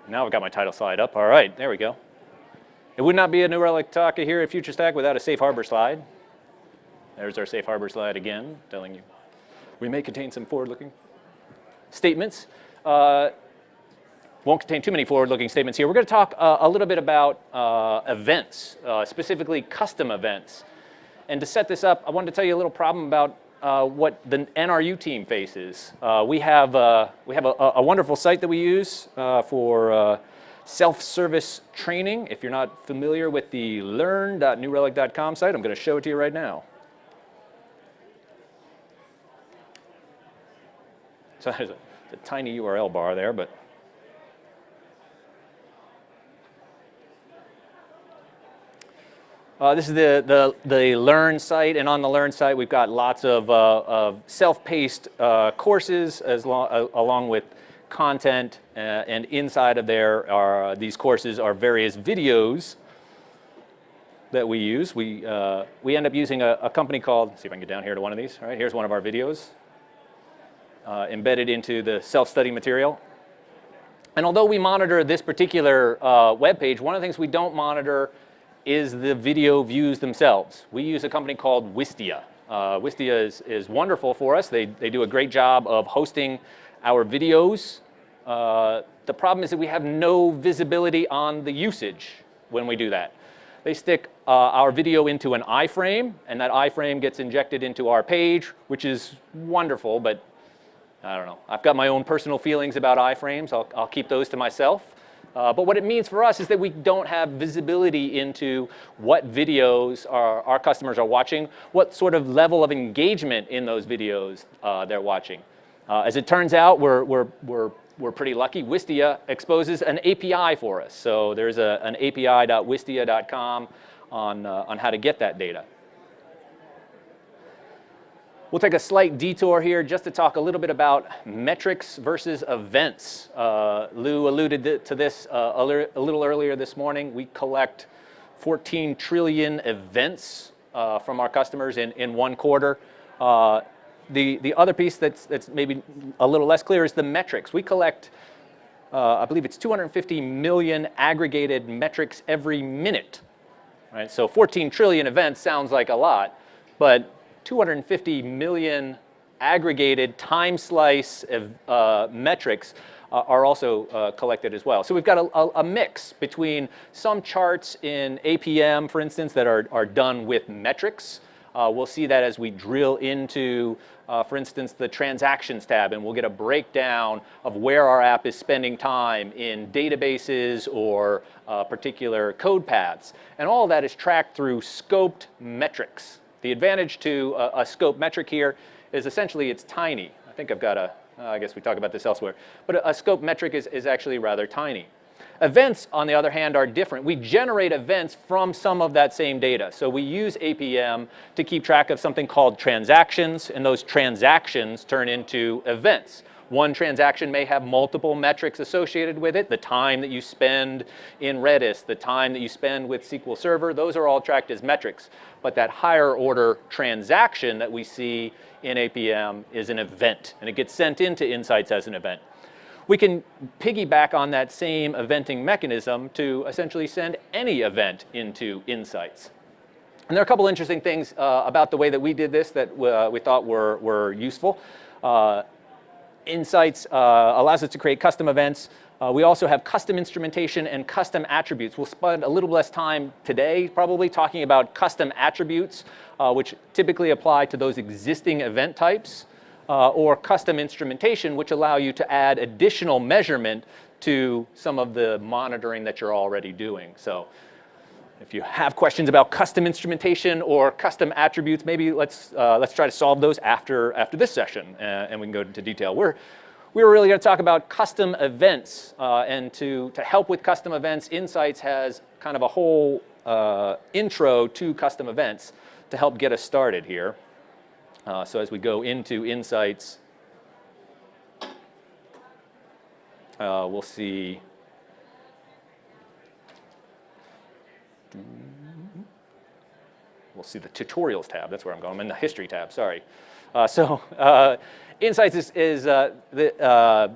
Now I've got my title slide up. All right, there we go. It would not be a New Relic talk here at FutureStack without a safe harbor slide. There's our safe harbor slide again, telling you we may contain some forward-looking statements. Won't contain too many forward-looking statements here. We're going to talk a little bit about events, specifically custom events. And to set this up, I wanted to tell you a little problem about what the NRU team faces. We have a wonderful site that we use for self-service training. If you're not familiar with the learn.newrelic.com site, I'm going to show it to you right now. So there's a tiny URL bar there, but this is the Learn site, and on the Learn site we've got lots of self-paced courses along with content, and inside of there are these courses are various videos that we use. We end up using a company called, let's see if I can get down here to one of these. All right, here's one of our videos embedded into the self-study material. And although we monitor this particular web page, one of the things we don't monitor is the video views themselves. We use a company called Wistia. Wistia is wonderful for us. They do a great job of hosting our videos. The problem is that we have no visibility on the usage when we do that. They stick our video into an iframe, and that iframe gets injected into our page, which is wonderful, but I don't know. I've got my own personal feelings about iframes. I'll keep those to myself. But what it means for us is that we don't have visibility into what videos our customers are watching, what sort of level of engagement in those videos they're watching. As it turns out, we're pretty lucky. Wistia exposes an API for us. So there's an api.wistia.com on how to get that data. We'll take a slight detour here just to talk a little bit about metrics versus events. Lou alluded to this a little earlier this morning. We collect 14 trillion events from our customers in one quarter. The other piece that's maybe a little less clear is the metrics. We collect, I believe it's 250 million aggregated metrics every minute. Right? So 14 trillion events sounds like a lot, but 250 million aggregated time slice metrics are also collected as well. So we've got a mix between some charts in APM, for instance, that are done with metrics. We'll see that as we drill into, for instance, the transactions tab, and we'll get a breakdown of where our app is spending time in databases or particular code paths. And all of that is tracked through scoped metrics. The advantage to a scope metric here is essentially it's tiny. I think I've got I guess we talk about this elsewhere, but a scope metric is actually rather tiny. Events, on the other hand, are different. We generate events from some of that same data. So we use APM to keep track of something called transactions, and those transactions turn into events. One transaction may have multiple metrics associated with it. The time that you spend in Redis, the time that you spend with SQL Server, those are all tracked as metrics. But that higher order transaction that we see in APM is an event, and it gets sent into Insights as an event. We can piggyback on that same eventing mechanism to essentially send any event into Insights. And there are a couple interesting things about the way that we did this that we thought were useful. Insights allows us to create custom events. We also have custom instrumentation and custom attributes. We'll spend a little less time today probably talking about custom attributes, which typically apply to those existing event types, or custom instrumentation, which allow you to add additional measurement to some of the monitoring that you're already doing. So if you have questions about custom instrumentation or custom attributes, maybe let's try to solve those after this session, and we can go into detail. We were really going to talk about custom events, and to help with custom events, Insights has kind of a whole intro to custom events to help get us started here. So as we go into Insights, we'll see. We'll see the tutorials tab. That's where I'm going. I'm in the history tab. Sorry. Insights is the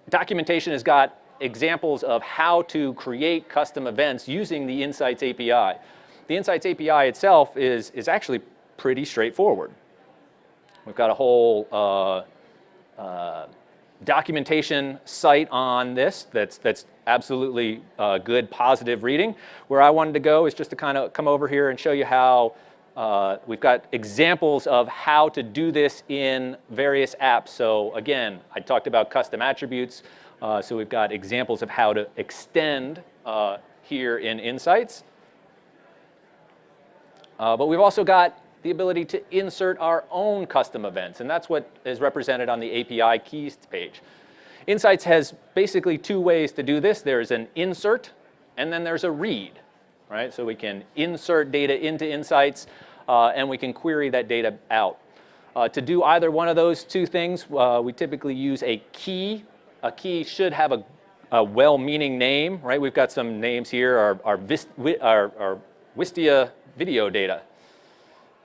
documentation has got examples of how to create custom events using the Insights API. The Insights API itself is actually pretty straightforward. We've got a whole documentation site on this that's absolutely good, positive reading. Where I wanted to go is just to kind of come over here and show you how we've got examples of how to do this in various apps. So again, I talked about custom attributes. So we've got examples of how to extend here in Insights. But we've also got the ability to insert our own custom events, and that's what is represented on the API keys page. Insights has basically two ways to do this. There's an insert, and then there's a read, right? So we can insert data into Insights, and we can query that data out. To do either one of those two things, we typically use a key. A key should have a well-meaning name, right? We've got some names here, our Wistia video data,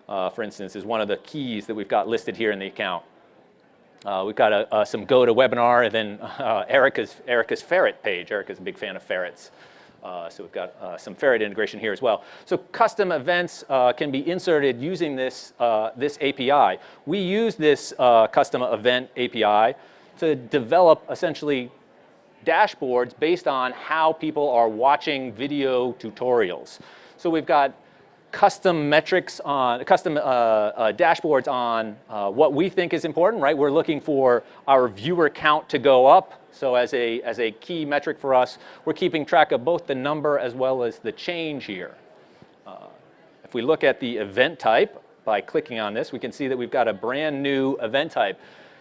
for instance, is one of the keys that we've got listed here in the account. We've got some go to webinar, and then Erica's ferret page. Erica's a big fan of ferrets. So we've got some ferret integration here as well. So custom events can be inserted using this API. We use this custom event API to develop essentially dashboards based on how people are watching video tutorials. So we've got custom metrics on custom dashboards on what we think is important, right? We're looking for our viewer count to go up. So as a key metric for us, we're keeping track of both the number as well as the change here. If we look at the event type by clicking on this, we can see that we've got a brand new event type.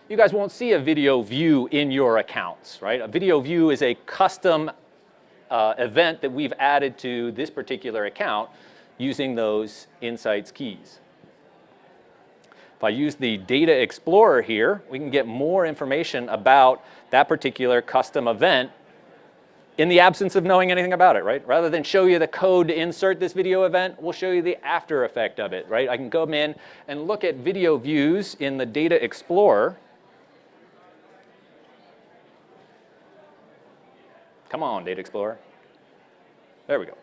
You guys won't see a video view in your accounts, right? A video view is a custom event that we've added to this particular account using those Insights keys. If I use the Data Explorer here, we can get more information about that particular custom event in the absence of knowing anything about it, right? Rather than show you the code to insert this video event, we'll show you the after effect of it, right? I can come in and look at video views in the Data Explorer. Come on, Data Explorer. There we go.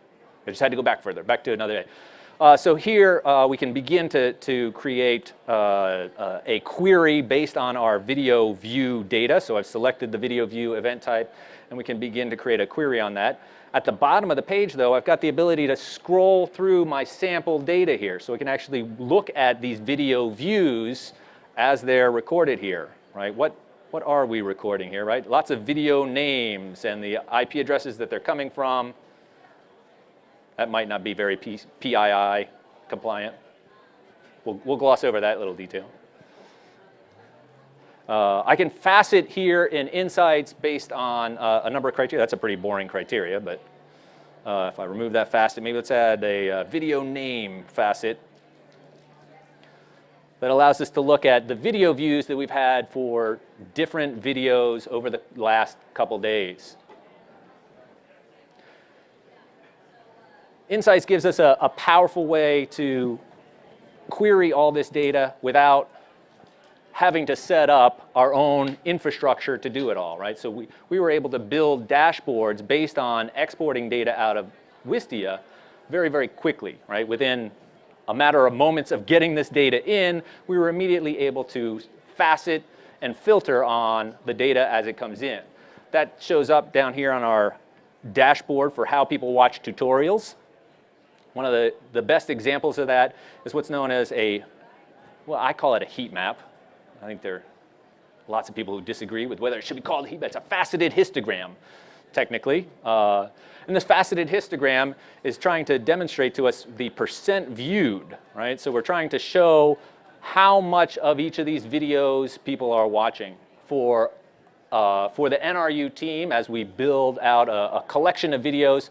I just had to go back further, back to another day. So here we can begin to create a query based on our video view data. So I've selected the video view event type, and we can begin to create a query on that. At the bottom of the page, though, I've got the ability to scroll through my sample data here. So we can actually look at these video views as they're recorded here, right? What are we recording here, right? Lots of video names and the IP addresses that they're coming from. That might not be very PII compliant. We'll gloss over that little detail. I can facet here in Insights based on a number of criteria. That's a pretty boring criteria, but if I remove that facet, maybe let's add a video name facet that allows us to look at the video views that we've had for different videos over the last couple days. Insights gives us a powerful way to query all this data without having to set up our own infrastructure to do it all, right? So we were able to build dashboards based on exporting data out of Wistia very, very quickly, right? Within a matter of moments of getting this data in, we were immediately able to facet and filter on the data as it comes in. That shows up down here on our dashboard for how people watch tutorials. One of the best examples of that is what's known as well, I call it a heat map. I think there are lots of people who disagree with whether it should be called a heat map. It's a faceted histogram, technically. And this faceted histogram is trying to demonstrate to us the percent viewed, right? So we're trying to show how much of each of these videos people are watching. For the NRU team, as we build out a collection of videos,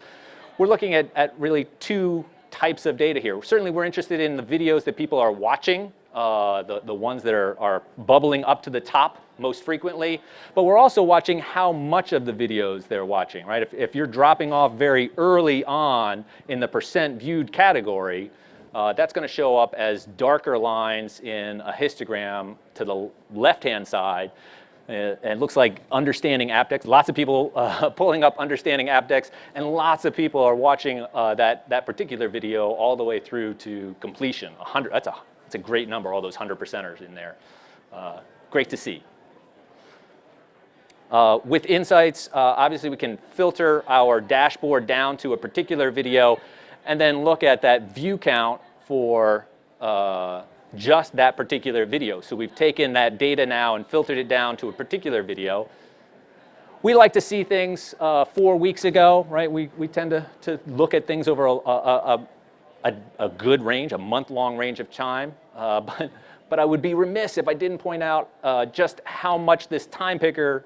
we're looking at really two types of data here. Certainly we're interested in the videos that people are watching, the ones that are bubbling up to the top most frequently, but we're also watching how much of the videos they're watching, right? If you're dropping off very early on in the percent viewed category, that's going to show up as darker lines in a histogram to the left-hand side. And it looks like understanding app decks. Lots of people pulling up understanding app decks, and lots of people are watching that particular video all the way through to completion. 100. That's a great number. All those 100%ers in there. Great to see. With Insights, obviously we can filter our dashboard down to a particular video, and then look at that view count for just that particular video. So we've taken that data now and filtered it down to a particular video. We like to see things 4 weeks ago, right? We tend to look at things over a good range, a month-long range of time. But I would be remiss if I didn't point out just how much this time picker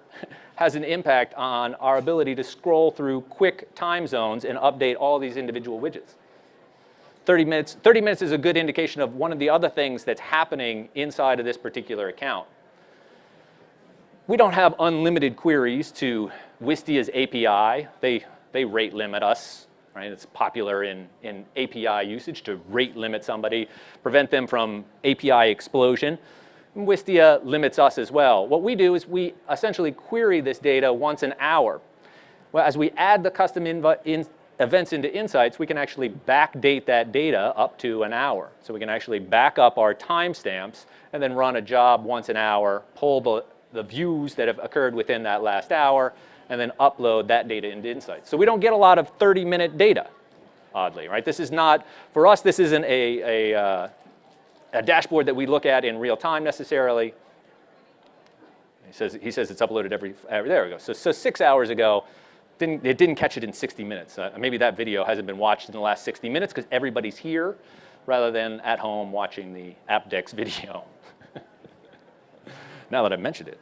has an impact on our ability to scroll through quick time zones and update all these individual widgets. 30 minutes is a good indication of one of the other things that's happening inside of this particular account. We don't have unlimited queries to Wistia's API. They rate limit us, right? It's popular in API usage to rate limit somebody, prevent them from API explosion. And Wistia limits us as well. What we do is we essentially query this data once an hour. Well, as we add the custom events into Insights, we can actually backdate that data up to an hour. So we can actually back up our timestamps and then run a job once an hour, pull the views that have occurred within that last hour, and then upload that data into Insights. So we don't get a lot of 30-minute data, oddly, right? This is not, for us, this isn't a dashboard that we look at in real time necessarily. He says it's uploaded every there we go. So 6 hours ago, it didn't catch it in 60 minutes. Maybe that video hasn't been watched in the last 60 minutes because everybody's here rather than at home watching the AppDex video. Now that I've mentioned it.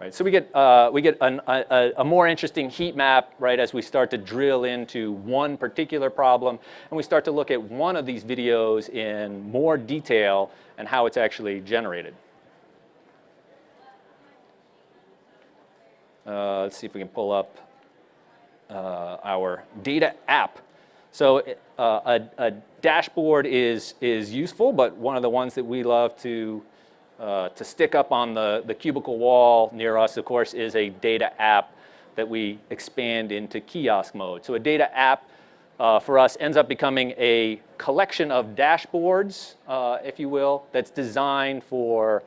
Right, so we get a more interesting heat map, right, as we start to drill into one particular problem, and we start to look at one of these videos in more detail and how it's actually generated. Let's see if we can pull up our data app. So a dashboard is useful, but one of the ones that we love to stick up on the cubicle wall near us, of course, is a data app that we expand into kiosk mode. So a data app for us ends up becoming a collection of dashboards, if you will, that's designed for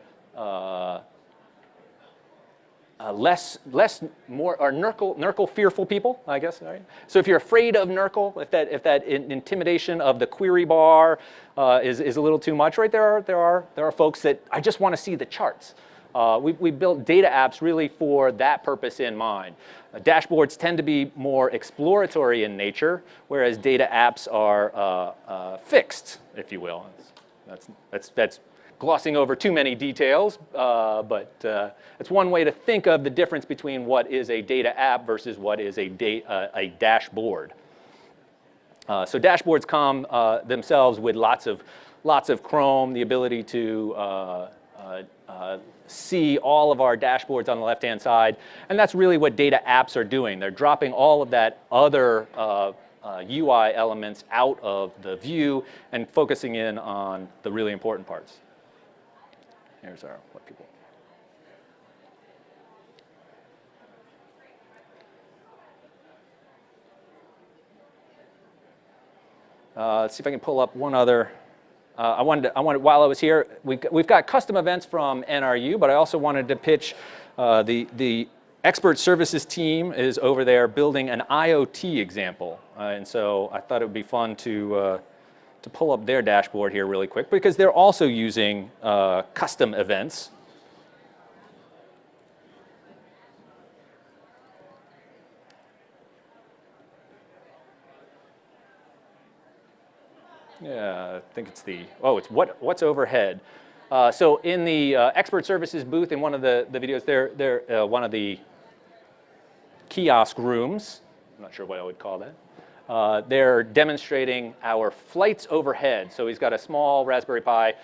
more NRCL fearful people, I guess. Right? So if you're afraid of NRCL, if that intimidation of the query bar is a little too much, right? There are folks that I just want to see the charts. We built data apps really for that purpose in mind. Dashboards tend to be more exploratory in nature, whereas data apps are fixed, if you will. That's glossing over too many details, but it's one way to think of the difference between what is a data app versus what is a dashboard. So dashboards come themselves with lots of Chrome, the ability to see all of our dashboards on the left-hand side, and that's really what data apps are doing. They're dropping all of that other UI elements out of the view and focusing in on the really important parts. Here's our what people. Let's see if I can pull up one other. I wanted while I was here, we've got custom events from NRU, but I also wanted to pitch the expert services team is over there building an IoT example, and so I thought it would be fun to pull up their dashboard here really quick because they're also using custom events. Yeah, I think it's it's what's overhead. So in the expert services booth in one of the videos, they're one of the kiosk rooms. I'm not sure what I would call that. They're demonstrating our flights overhead. So he's got a small Raspberry Pi,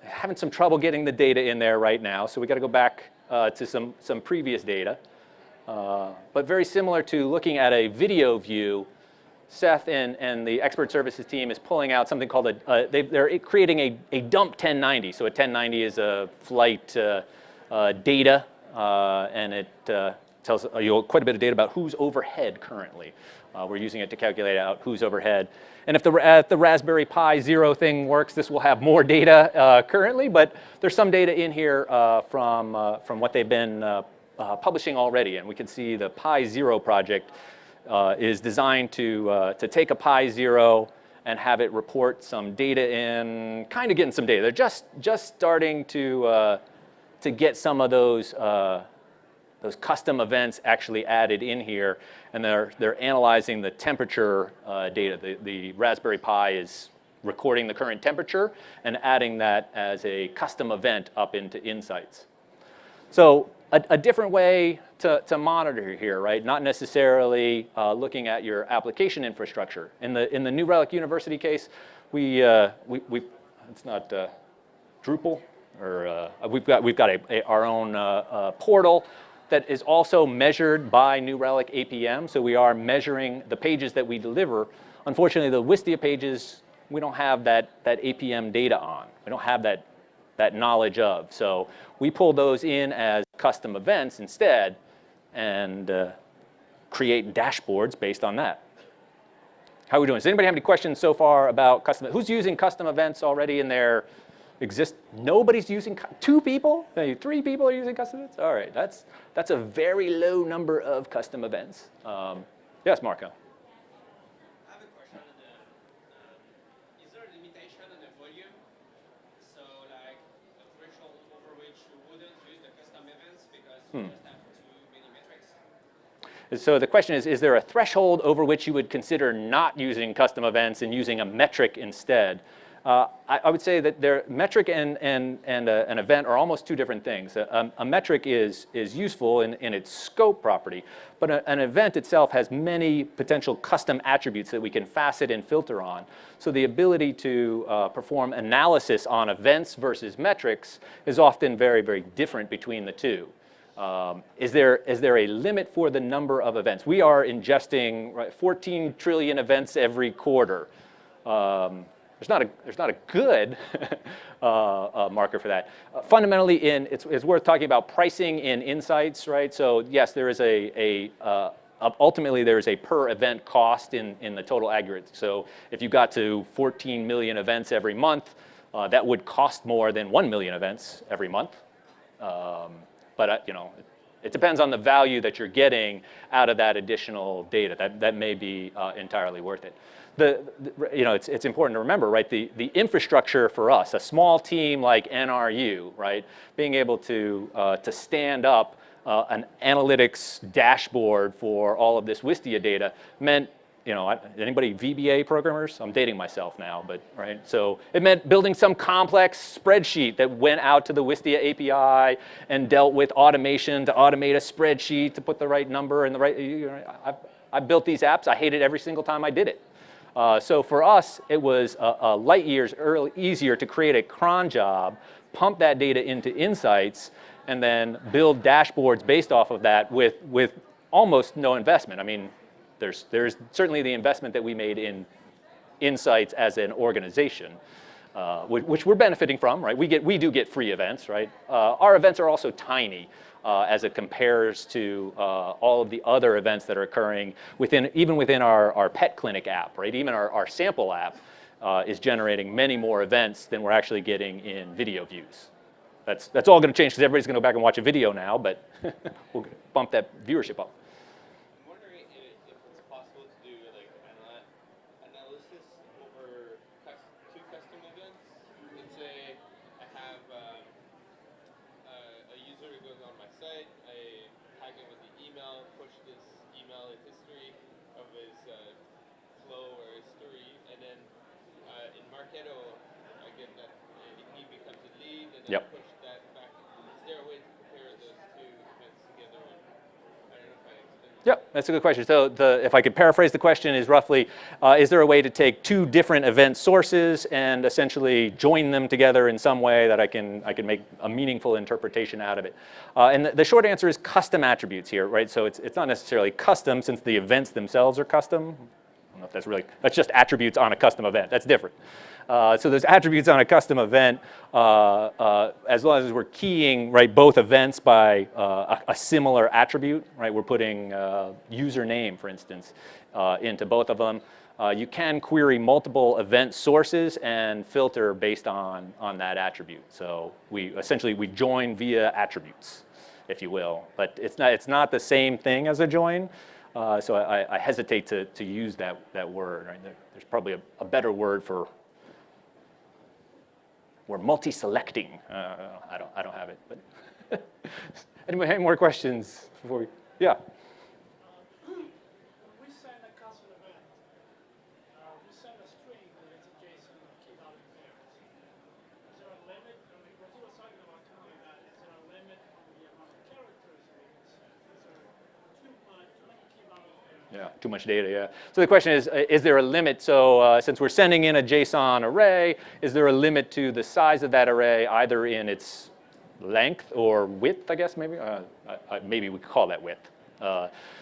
having some trouble getting the data in there right now. So we got to go back to some previous data. But very similar to looking at a video view, Seth and the expert services team is pulling out something called they're creating a dump 1090. So a 1090 is a flight data and it tells you quite a bit of data about who's overhead currently. We're using it to calculate out who's overhead. And if the Raspberry Pi 0 thing works, this will have more data currently, but there's some data in here from what they've been publishing already. And we can see the Pi 0 project is designed to take a Pi 0 and have it report some data in, kind of getting some data. They're just starting to get some of those custom events actually added in here, and they're analyzing the temperature data. The Raspberry Pi is recording the current temperature and adding that as a custom event up into Insights. So a different way to monitor here, right? Not necessarily looking at your application infrastructure. In the New Relic University case, it's not Drupal, or we've got our own portal that is also measured by New Relic APM. So we are measuring the pages that we deliver. Unfortunately, the Wistia pages, we don't have that APM data on. We don't have that knowledge of. So we pull those in as custom events instead and create dashboards based on that. How are we doing? Does anybody have any questions so far about custom? Who's using custom events already in their Nobody's using, 2 people? 3 people are using custom events? All right, that's a very low number of custom events. Yes, Marco. I have a question on is there a limitation on the volume? So like a threshold over which you wouldn't use the custom events because you just have too many metrics? So the question is there a threshold over which you would consider not using custom events and using a metric instead? I would say that metric and an event are almost 2 different things. A metric is useful in its scope property, but an event itself has many potential custom attributes that we can facet and filter on. So the ability to perform analysis on events versus metrics is often very, very different between the 2. Is there a limit for the number of events? We are ingesting 14 trillion events every quarter. There's not a good marker for that. Fundamentally, it's worth talking about pricing in Insights, right? So yes, there is ultimately there is a per event cost in the total aggregate. So if you got to 14 million events every month, that would cost more than 1 million events every month. But it depends on the value that you're getting out of that additional data. That may be entirely worth it. It's important to remember, right? The infrastructure for us, a small team like NRU, right? Being able to stand up an analytics dashboard for all of this Wistia data meant, anybody VBA programmers? I'm dating myself now, but right. So it meant building some complex spreadsheet that went out to the Wistia API and dealt with automation to automate a spreadsheet to put the right number and the right. I built these apps. I hated every single time I did it. So for us, it was a light years easier to create a cron job, pump that data into Insights, and then build dashboards based off of that with almost no investment. I mean, there's certainly the investment that we made in Insights as an organization, which we're benefiting from, right? We do get free events, right? Our events are also tiny. As it compares to all of the other events that are occurring even within our pet clinic app, right? Even our sample app is generating many more events than we're actually getting in video views. That's all going to change because everybody's going to go back and watch a video now, but we'll bump that viewership up. I'm wondering if it's possible to do like analysis over 2 custom events. Let's say I have a user who goes on my site, I tag him with the email, push this email in history of his flow or his story, and then in Marketo, I get that he becomes a lead, and then push that back. Is there a way to compare those 2 events together? I don't know if I explained. Yep, that's a good question. So if I could paraphrase the question is roughly, is there a way to take 2 different event sources and essentially join them together in some way that I can make a meaningful interpretation out of it? And the short answer is custom attributes here, right? So it's not necessarily custom since the events themselves are custom. I don't know if that's just attributes on a custom event. That's different. So there's attributes on a custom event as long as we're keying, right, both events by a similar attribute, right? We're putting username, for instance, into both of them. You can query multiple event sources and filter based on that attribute. So we join via attributes, if you will. But it's not the same thing as a join. So I hesitate to use that word. Right? There's probably a better word for. We're multi-selecting. I don't have it. But anybody have more questions before we? Yeah. When we send a custom event, we send a string that is a JSON key value pairs. Is there a limit? I mean, what you were talking about earlier, that is there a limit on the amount of characters that we can send? Is there too many key value pairs? Yeah, too much data, yeah. So the question is there a limit? So since we're sending in a JSON array, is there a limit to the size of that array, either in its length or width, I guess, maybe? Maybe we could call that width.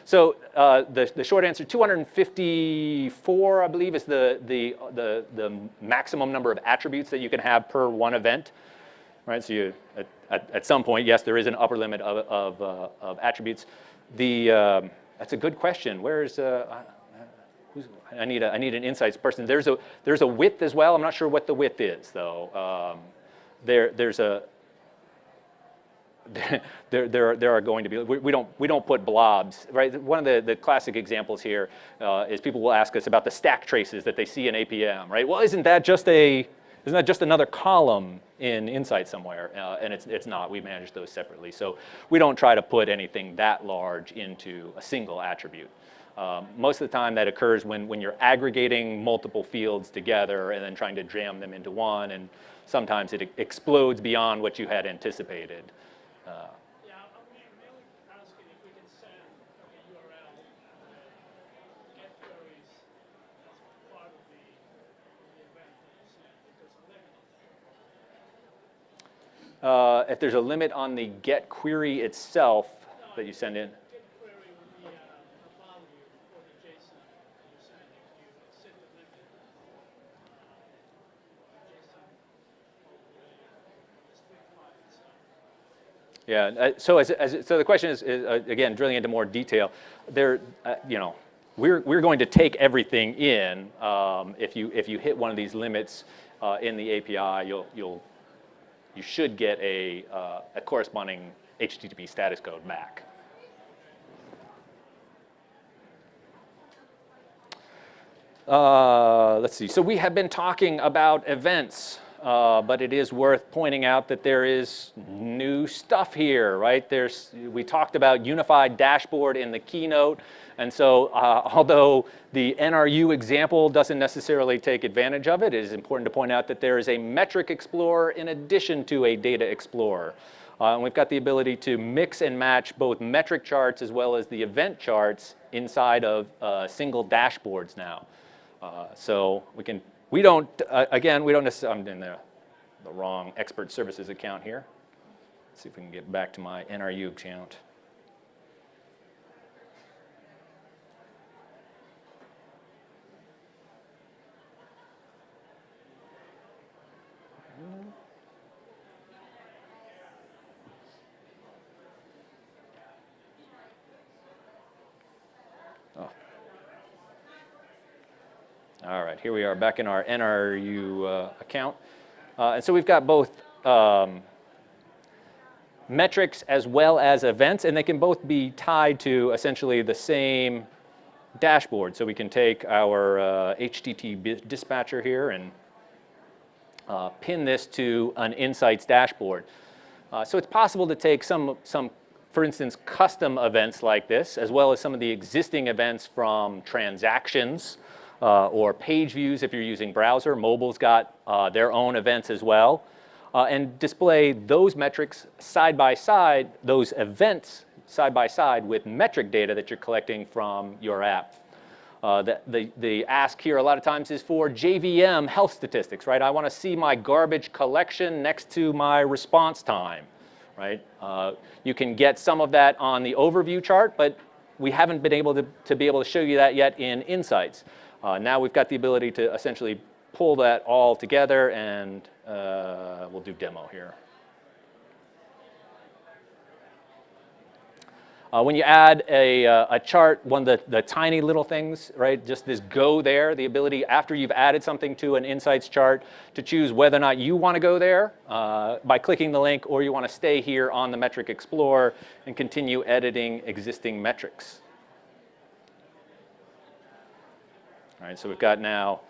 So the short answer, 254, I believe, is the maximum number of attributes that you can have per one event. Right, so you, at some point, yes, there is an upper limit of attributes. That's a good question. Where's I need an insights person. There's a width as well. I'm not sure what the width is though. There are going to be. We don't put blobs, right? One of the classic examples here is people will ask us about the stack traces that they see in APM, right? Well, isn't that just another column in Insight somewhere? And it's not. We manage those separately. So we don't try to put anything that large into a single attribute. Most of the time that occurs when you're aggregating multiple fields together and then trying to jam them into one, and sometimes it explodes beyond what you had anticipated. Yeah, I'm mainly asking if we can send a URL, get queries as part of the event that you send, if there's a limit on that. If there's a limit on the get query itself that you send in. Get query would be a value for the JSON that you send if you set the limit JSON of the string file itself. Yeah. So the question is again, drilling into more detail. We're going to take everything in. If you hit one of these limits in the API, you should get a corresponding HTTP status code back. Let's see. So we have been talking about events. But it is worth pointing out that there is new stuff here, right? We talked about unified dashboard in the keynote, and so although the NRU example doesn't necessarily take advantage of it, it is important to point out that there is a metric explorer in addition to a data explorer. And we've got the ability to mix and match both metric charts as well as the event charts inside of single dashboards now. So we don't necessarily, I'm in the wrong expert services account here. Let's see if we can get back to my NRU account. All right, here we are back in our NRU account. And so we've got both metrics as well as events, and they can both be tied to essentially the same dashboard. So we can take our HTTP dispatcher here and pin this to an Insights dashboard. So it's possible to take some, for instance, custom events like this, as well as some of the existing events from transactions, or page views if you're using browser. Mobile's got their own events as well. And display those metrics side by side, those events side by side with metric data that you're collecting from your app. The ask here a lot of times is for JVM health statistics, right? I want to see my garbage collection next to my response time, right? You can get some of that on the overview chart, but we haven't been able to show you that yet in Insights. Now we've got the ability to essentially pull that all together, and we'll do demo here. When you add a chart, one of the tiny little things, right, just this go there, the ability after you've added something to an insights chart to choose whether or not you want to go there by clicking the link, or you want to stay here on the Metric Explorer and continue editing existing metrics. All right, so we've got now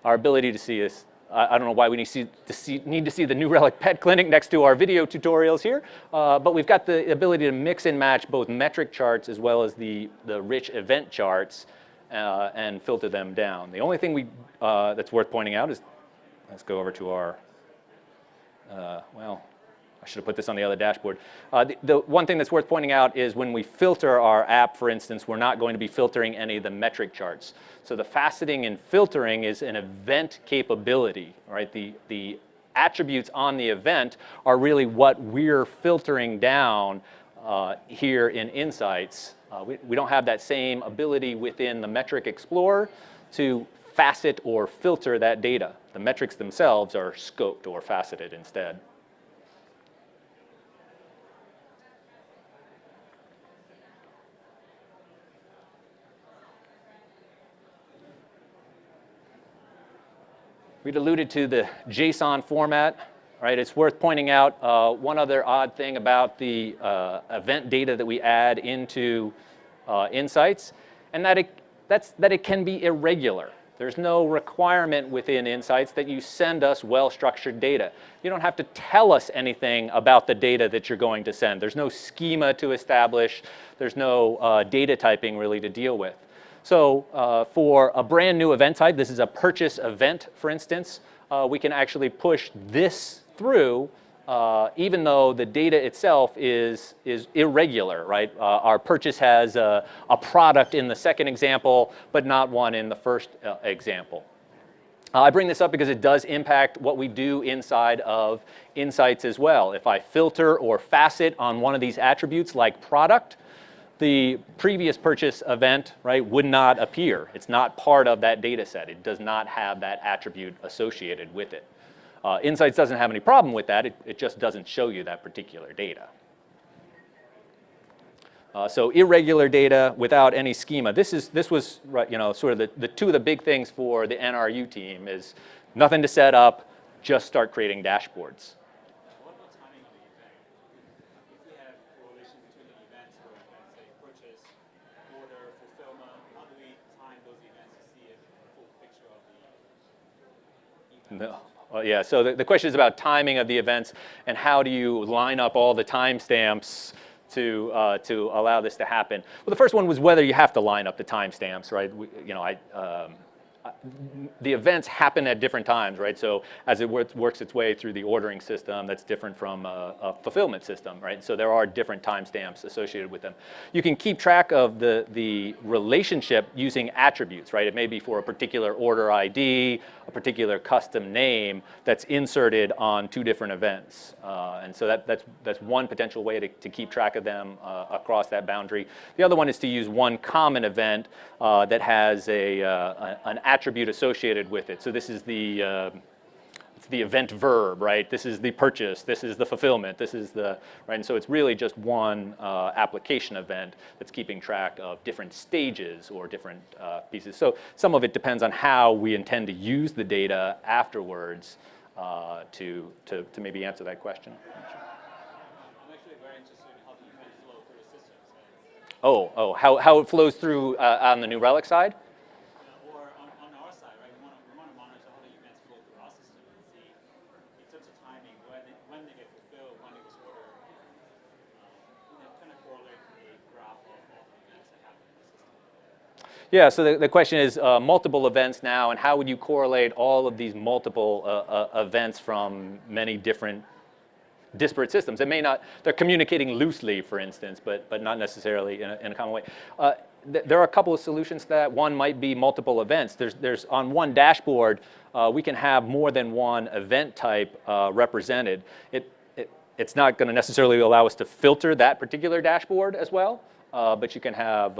our ability to see this. I don't know why we need to see the New Relic Pet Clinic next to our video tutorials here, but we've got the ability to mix and match both metric charts as well as the rich event charts and filter them down. The only thing that's worth pointing out is, let's go over to our, well, I should have put this on the other dashboard. The one thing that's worth pointing out is when we filter our app, for instance, we're not going to be filtering any of the metric charts. So the faceting and filtering is an event capability, right? The attributes on the event are really what we're filtering down here in Insights. We don't have that same ability within the Metric Explorer to facet or filter that data. The metrics themselves are scoped or faceted instead. We'd alluded to the JSON format, right? It's worth pointing out one other odd thing about the event data that we add into Insights, and that it can be irregular. There's no requirement within Insights that you send us well-structured data. You don't have to tell us anything about the data that you're going to send. There's no schema to establish. There's no data typing really to deal with. So for a brand new event type, this is a purchase event, for instance, we can actually push this through even though the data itself is irregular, right? Our purchase has a product in the second example, but not one in the first example. I bring this up because it does impact what we do inside of Insights as well. If I filter or facet on one of these attributes like product, the previous purchase event, right, would not appear. It's not part of that data set. It does not have that attribute associated with it. Insights doesn't have any problem with that. It just doesn't show you that particular data. So irregular data without any schema. This was sort of the two of the big things for the NRU team is nothing to set up, just start creating dashboards. What about timing of the event? If we have correlation between the events for, let's say, purchase, order, fulfillment, how do we time those events to see a full picture of the event? No. Well, yeah, so the question is about timing of the events and how do you line up all the timestamps to allow this to happen. Well, the first one was whether you have to line up the timestamps, right? The events happen at different times, right? So as it works its way through the ordering system, that's different from a fulfillment system, right? So there are different timestamps associated with them. You can keep track of the relationship using attributes, right? It may be for a particular order ID, a particular custom name that's inserted on two different events. And so that's one potential way to keep track of them across that boundary. The other one is to use one common event that has an attribute associated with it. So this is the event verb, right? This is the purchase. This is the fulfillment. This is the, right? And so it's really just one application event that's keeping track of different stages or different pieces. So some of it depends on how we intend to use the data afterwards to maybe answer that question. I'm actually very interested in how the events flow through the systems. How it flows through on the New Relic side? Or on our side, right? We want to monitor how the events flow through our system and see, in terms of timing, when they get fulfilled, when it was ordered, kind of correlate a graph of all the events that happen in the system. Yeah, so the question is multiple events now, and how would you correlate all of these multiple events from many different disparate systems? They're communicating loosely, for instance, but not necessarily in a common way. There are a couple of solutions to that. One might be multiple events. There's on one dashboard, we can have more than one event type represented. It's not going to necessarily allow us to filter that particular dashboard as well, but you can have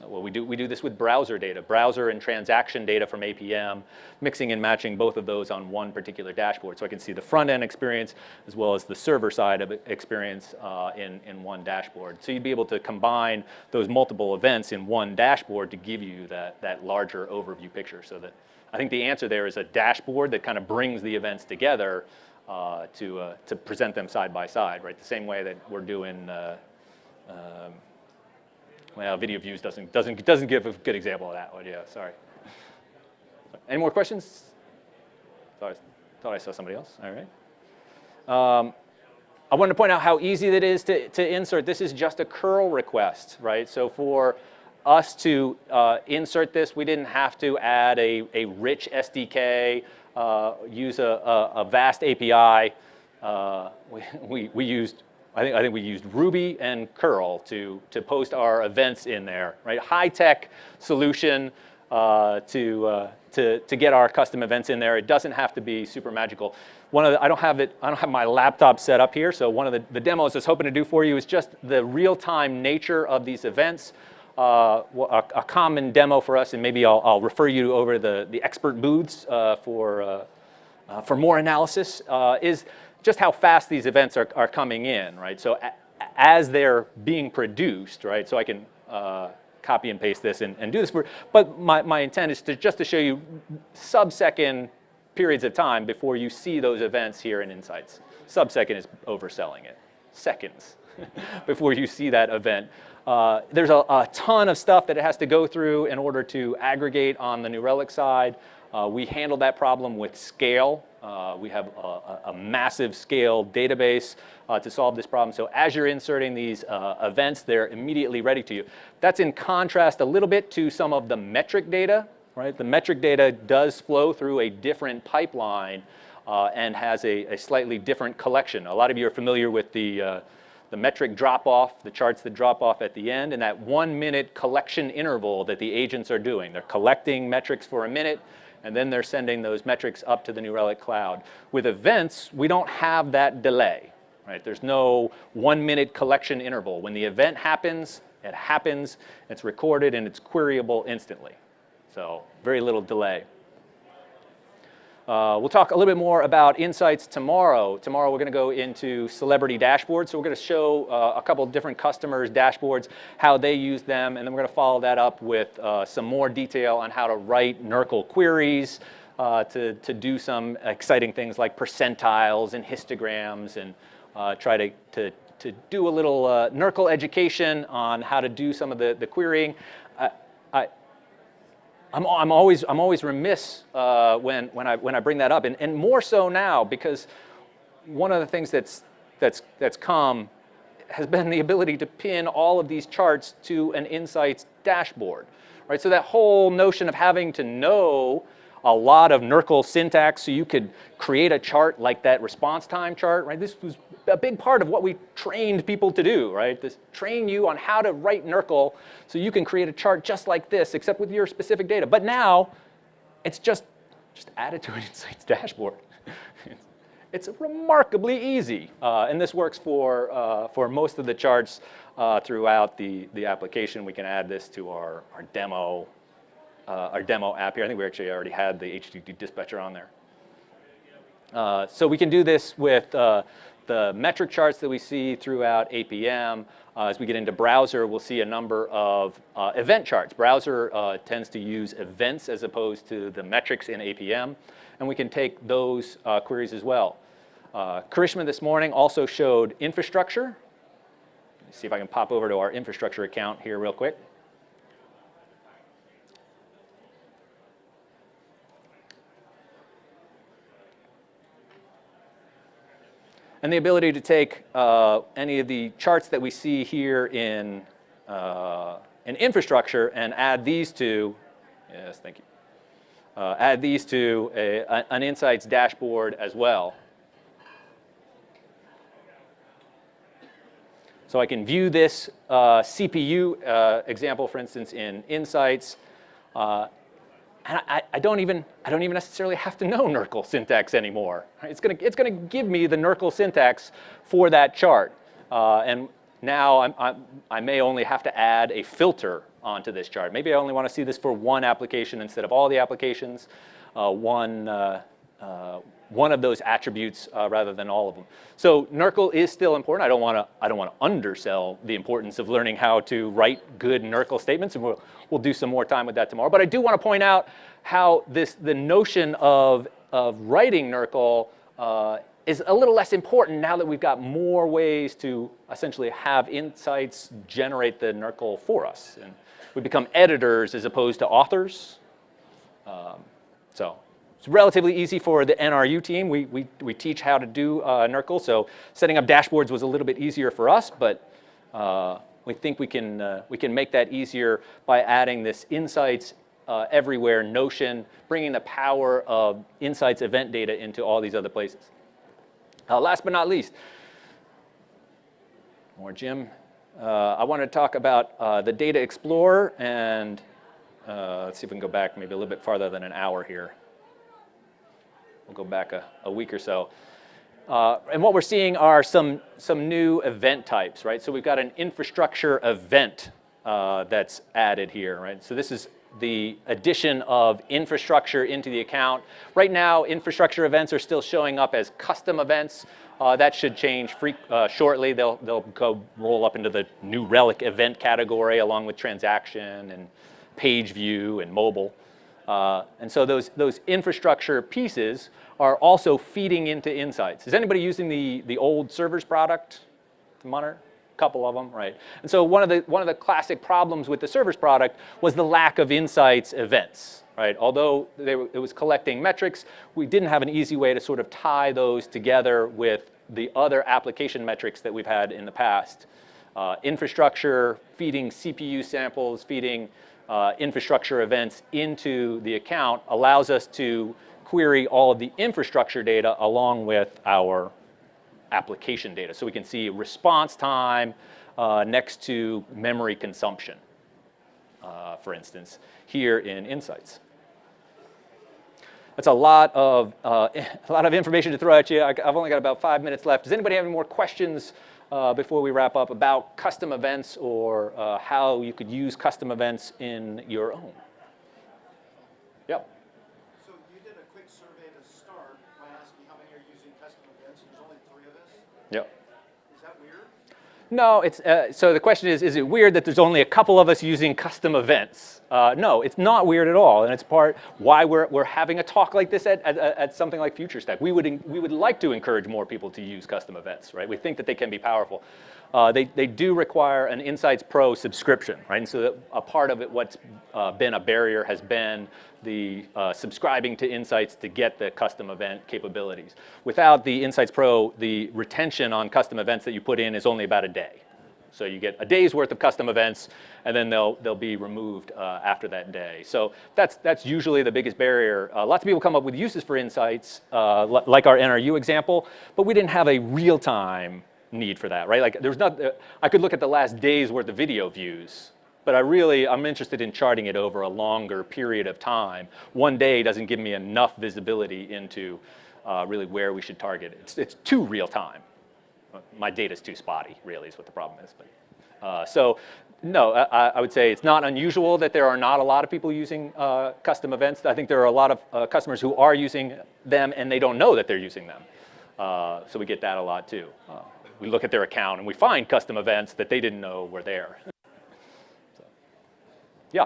Well, we do this with browser data, browser and transaction data from APM, mixing and matching both of those on one particular dashboard. So I can see the front end experience as well as the server side of experience in one dashboard. So you'd be able to combine those multiple events in one dashboard to give you that larger overview picture. So that I think the answer there is a dashboard that kind of brings the events together to present them side by side, right? The same way that we're doing. Well, video views doesn't give a good example of that one. Yeah, sorry. Any more questions? Thought I saw somebody else. All right. I wanted to point out how easy it is to insert. This is just a curl request, right? So for us to insert this, we didn't have to add a rich SDK, use a vast API. We used. I think we used Ruby and curl to post our events in there, right? High-tech solution to get our custom events in there. It doesn't have to be super magical. I don't have my laptop set up here, so one of the demos I was hoping to do for you is just the real-time nature of these events. A common demo for us, and maybe I'll refer you over the expert booths for more analysis, is just how fast these events are coming in, right? So as they're being produced, right? So I can copy and paste this and do this but my intent is just to show you sub-second periods of time before you see those events here in Insights. Sub-second is overselling it. Seconds before you see that event. There's a ton of stuff that it has to go through in order to aggregate on the New Relic side. We handle that problem with scale. We have a massive scale database to solve this problem. So as you're inserting these events, they're immediately ready to you. That's in contrast a little bit to some of the metric data, right? The metric data does flow through a different pipeline and has a slightly different collection. A lot of you are familiar with the metric drop-off, the charts that drop off at the end, and that 1 minute collection interval that the agents are doing. They're collecting metrics for a minute, and then they're sending those metrics up to the New Relic cloud. With events, we don't have that delay, right? There's no 1 minute collection interval. When the event happens, it happens, it's recorded, and it's queryable instantly. So very little delay. We'll talk a little bit more about Insights tomorrow. Tomorrow we're going to go into celebrity dashboards. So we're going to show a couple of different customers' dashboards, how they use them, and then we're going to follow that up with some more detail on how to write NRCL queries to do some exciting things like percentiles and histograms, and try to do a little NRCL education on how to do some of the querying. I'm always remiss when I bring that up, and more so now, because one of the things that's come has been the ability to pin all of these charts to an Insights dashboard, right? So that whole notion of having to know a lot of NRCL syntax so you could create a chart like that response time chart, right? This was a big part of what we trained people to do, right? This train you on how to write NRCL so you can create a chart just like this, except with your specific data. But now, it's just added to an Insights dashboard. It's remarkably easy, and this works for most of the charts throughout the application. We can add this to our demo app here. I think we actually already had the HTTP dispatcher on there. So we can do this with the metric charts that we see throughout APM. As we get into browser, we'll see a number of event charts. Browser tends to use events as opposed to the metrics in APM, and we can take those queries as well. Karishma this morning also showed infrastructure. Let's see if I can pop over to our infrastructure account here real quick. And the ability to take any of the charts that we see here in infrastructure and add these to, yes, thank you, add these to an Insights dashboard as well. So I can view this CPU example, for instance, in Insights. And I don't even necessarily have to know NRCL syntax anymore. It's gonna give me the NRCL syntax for that chart. And now I may only have to add a filter onto this chart. Maybe I only want to see this for one application instead of all the applications, one of those attributes rather than all of them. So NRCL is still important. I don't want to undersell the importance of learning how to write good NRCL statements, and we'll do some more time with that tomorrow. But I do want to point out how the notion of writing NRCL is a little less important now that we've got more ways to essentially have insights generate the NRCL for us, and we become editors as opposed to authors. So it's relatively easy for the NRU team. We teach how to do NRCL, so setting up dashboards was a little bit easier for us, but we think we can make that easier by adding this insights everywhere notion, bringing the power of insights event data into all these other places. Last but not least, more Jim. I want to talk about the Data Explorer, and let's see if we can go back maybe a little bit farther than an hour here. We'll go back a week or so. And what we're seeing are some new event types, right? So we've got an infrastructure event that's added here, right? So this is the addition of infrastructure into the account. Right now, infrastructure events are still showing up as custom events. That should change shortly. They'll go roll up into the new Relic event category along with transaction and page view and mobile. And so those infrastructure pieces are also feeding into insights. Is anybody using the old servers product to monitor? Couple of them, right? And so one of the classic problems with the servers product was the lack of insights events, right? Although it was collecting metrics, we didn't have an easy way to sort of tie those together with the other application metrics that we've had in the past. Infrastructure, feeding CPU samples, feeding infrastructure events into the account allows us to query all of the infrastructure data along with our application data. So we can see response time next to memory consumption, for instance, here in Insights. That's a lot of information to throw at you. I've only got about 5 minutes left. Does anybody have any more questions before we wrap up about custom events or how you could use custom events in your own? Yep. So you did a quick survey to start by asking how many are using custom events, and there's only 3 of us. Yep. Is that weird? No, it's so the question is it weird that there's only a couple of us using custom events? No, it's not weird at all, and it's part why we're having a talk like this at something like FutureStack. We would like to encourage more people to use custom events, right? We think that they can be powerful. They do require an Insights Pro subscription, right? And so that a part of it, what's been a barrier has been the subscribing to Insights to get the custom event capabilities. Without the Insights Pro, the retention on custom events that you put in is only about a day. So you get a day's worth of custom events, and then they'll be removed after that day. So that's usually the biggest barrier. Lots of people come up with uses for Insights, like our NRU example, but we didn't have a real-time need for that, right? Like there's not. I could look at the last day's worth of video views, but I'm interested in charting it over a longer period of time. One day doesn't give me enough visibility into really where we should target it. It's too real time. My data's too spotty, really, is what the problem is. But so no, I would say it's not unusual that there are not a lot of people using custom events. I think there are a lot of customers who are using them and they don't know that they're using them. So we get that a lot too. We look at their account and we find custom events that they didn't know were there. So, yeah.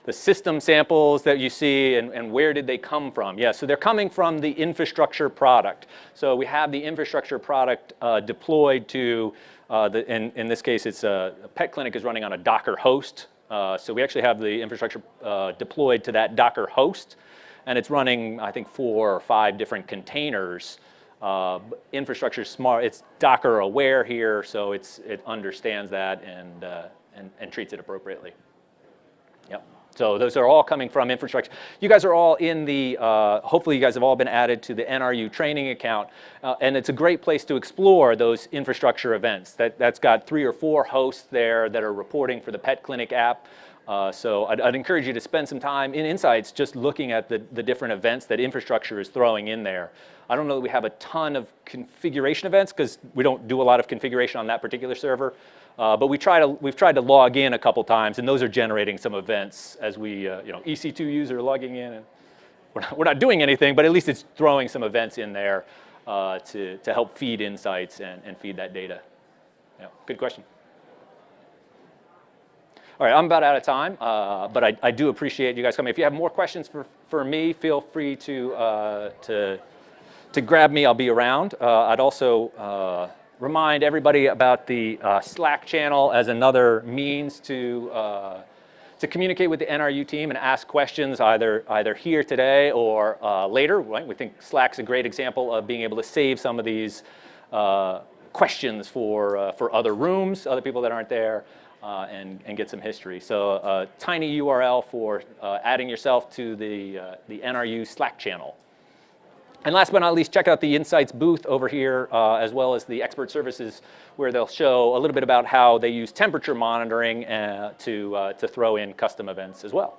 The system samples that you see and where did they come from? Yeah, so they're coming from the infrastructure product. So we have the infrastructure product deployed to, in this case, it's a pet clinic is running on a Docker host. So we actually have the infrastructure deployed to that Docker host, and it's running, I think, 4 or 5 different containers. Infrastructure smart, it's Docker aware here, so it understands that and treats it appropriately. Yep. So those are all coming from infrastructure. You guys are all in the, hopefully you guys have all been added to the NRU training account, and it's a great place to explore those infrastructure events. That's got 3 or 4 hosts there that are reporting for the pet clinic app. So I'd encourage you to spend some time in Insights just looking at the different events that infrastructure is throwing in there. I don't know that we have a ton of configuration events because we don't do a lot of configuration on that particular server. But we've tried to log in a couple times, and those are generating some events as we, EC2 user logging in. And we're not doing anything, but at least it's throwing some events in there to help feed Insights and feed that data. Yeah, good question. All right, I'm about out of time, but I do appreciate you guys coming. If you have more questions for me, feel free to grab me. I'll be around. I'd also remind everybody about the Slack channel as another means to communicate with the NRU team and ask questions either here today or later. Right? We think Slack's a great example of being able to save some of these questions for other rooms, other people that aren't there. And get some history. So a tiny URL for adding yourself to the NRU Slack channel. And last but not least, check out the Insights booth over here, as well as the expert services, where they'll show a little bit about how they use temperature monitoring to throw in custom events as well.